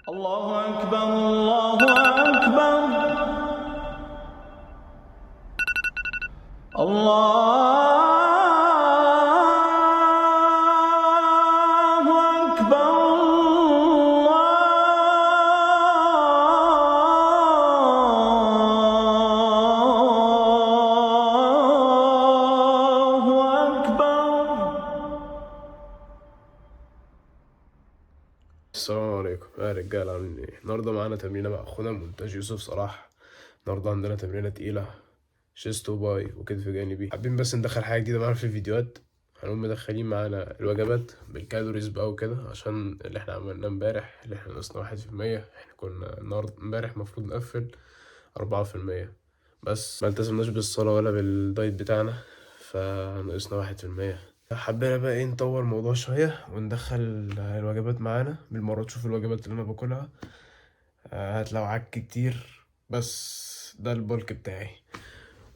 الله أكبر الله أكبر الله أكبر الله أكبر. السلام عليكم يا رجاله، عاملين ايه؟ النهارده معانا تمرينه مع اخونا المونتاج يوسف صلاح. النهارده عندنا تمرينه تقيله، شيست وباي وكتف جانبي. حابين بس ندخل حاجه جديده معانا في الفيديوهات. هنقوم مدخلين معانا الوجبات بالكالوريز بقى وكده، عشان اللي احنا عملناه امبارح اللي احنا نقصنا 1%. احنا كنا النهارده امبارح المفروض نقفل 4%، بس ما التزمناش بالصلاة ولا بالدايت بتاعنا، فنقصنا 1%. حبينا بقى ايه نطور الموضوع شوية وندخل الوجبات معانا بالمرة. تشوف الوجبات اللي انا باكلها، هتلاقوا عك كتير، بس ده البولك بتاعي.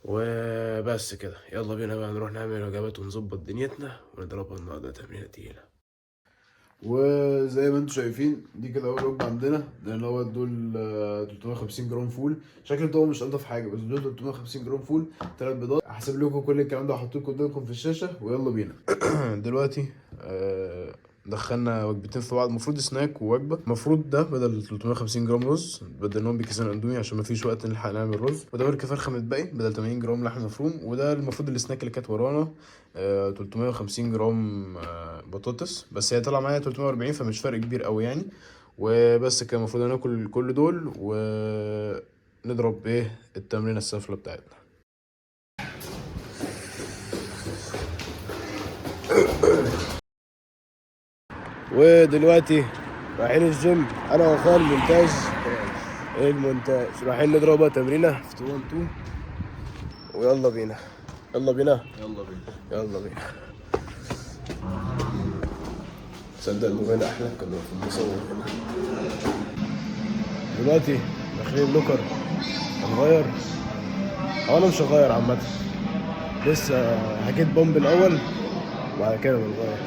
وبس كده، يلا بينا بقى نروح نعمل وجبات ونظبط دنيتنا ونضربها النهارده تمرينة تقيلة. وزي ما انتم شايفين دي كده اول وجبه عندنا. ده اللي هو دول 350 جرام فول. شكل طبعا مش انضف حاجه، بس دول 350 جرام فول، 3 بيضات. هحسب لكم كل الكلام ده وهحطه لكم قدامكم في الشاشه، ويلا بينا. دلوقتي دخلنا وجبتين في بعض. المفروض سناك ووجبه. المفروض ده بدل 350 جرام رز بدلناهم بكيسين اندومي عشان ما فيش وقت نلحق نعمل رز. وده ورك فرخه متبقي بدل 80 جرام لحم مفروم. وده المفروض السناك اللي كانت ورانا 350 جرام بطاطس، بس هي طالعه معايا 340، فمش فرق كبير قوي يعني. وبس كده المفروض هناكل كل دول ونضرب ايه التمرينه السفله بتاعتنا. ودلوقتي رايحين الجيم انا واخويا المونتاج رايحين نضرب بقى تمرينه في 2 1 2. ويلا بينا يلا بينا يلا بينا. يلا بينا. تصدق انه هنا احلى كنا في المصور هنا. دلوقتي داخلين اللوكر هنغير، او انا مش هغير عامه، لسه هجيت بومب الاول وبعد كده بنغير.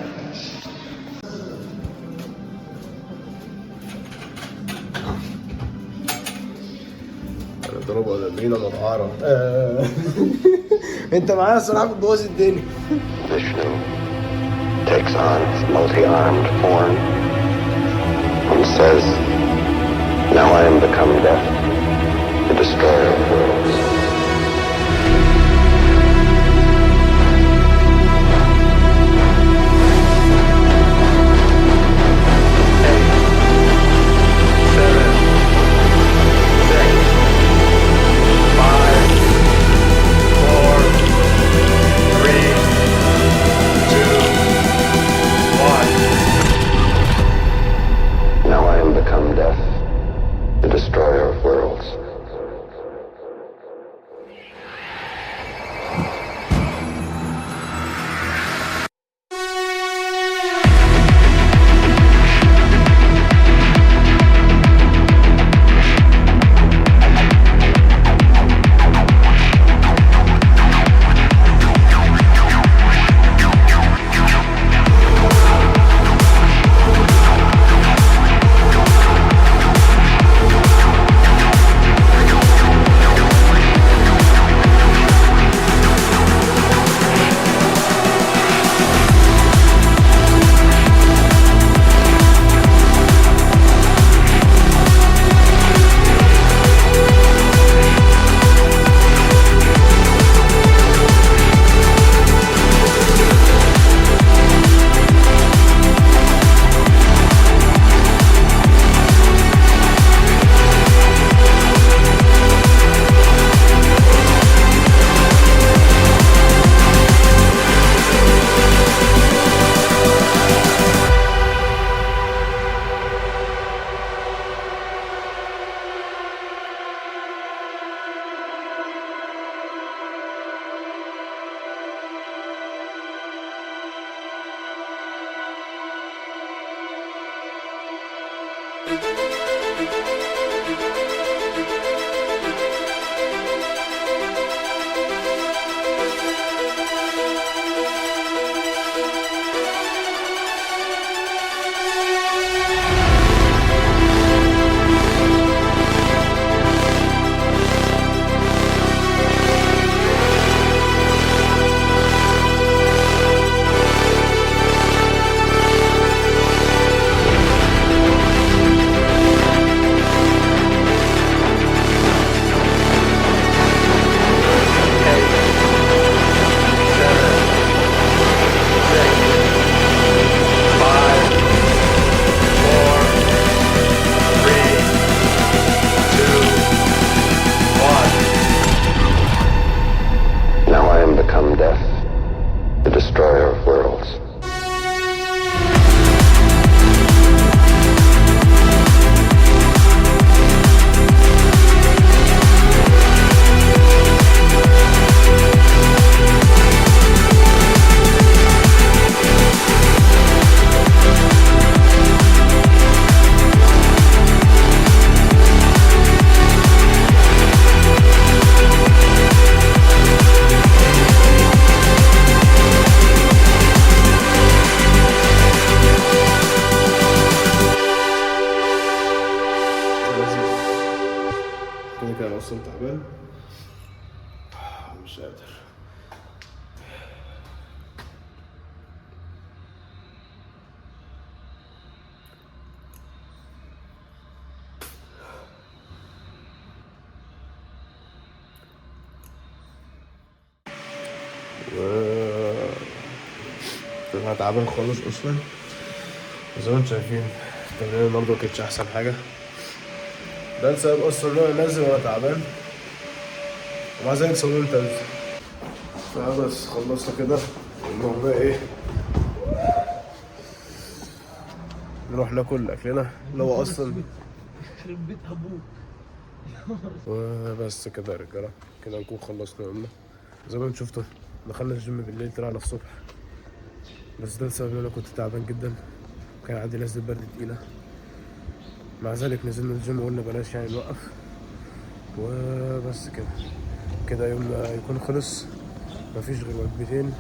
انا ضربها تمرينه مدعاره. انت معايا الصراحه بتبوظ الدنيا. Vishnu takes on its multi-armed form and says, "Now I am become death, the destroyer of worlds." Now I am become death, the destroyer of worlds. قادر. انا تعبان خالص اصلا، زي ما انتم شايفين التمرين النهارده مكانتش احسن حاجه. ده السبب اصلا ان انا نازل وانا تعبان، ومع ذلك صممت انزل. فبس خلصت كده، المهم بقى ايه، نروح ناكل اكلنا اللي هو اصلا يخرب بيت ابوك. وبس كده يا رجاله، كده نكون خلصنا يومنا. زي ما انتم شفتوا دخلنا الجيم بالليل، طلعنا الصبح، بس ده السبب ان انا كنت تعبان جدا، كان عندي نزلة برد تقيلة. مع ذلك نزلنا الجيم وقلنا بلاش يعني نوقف، وبس كده. كده يومنا يكون خلص، مفيش غير وجبتين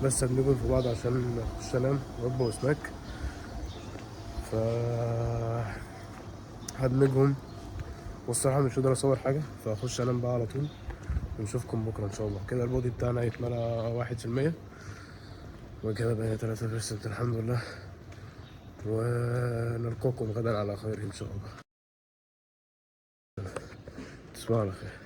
بس هندمجهم في بعض عشان اخش انام، وجبة وسناك. ف هدمجهم، والصراحة مش قادر اصور حاجة، فاخش انام بقى على طول، ونشوفكم بكرة ان شاء الله. كده البودي بتاعنا هيتملى 1%، وكده بقينا 3% الحمد لله. ونلقاكم غدا على خير ان شاء الله. تصبحوا على خير.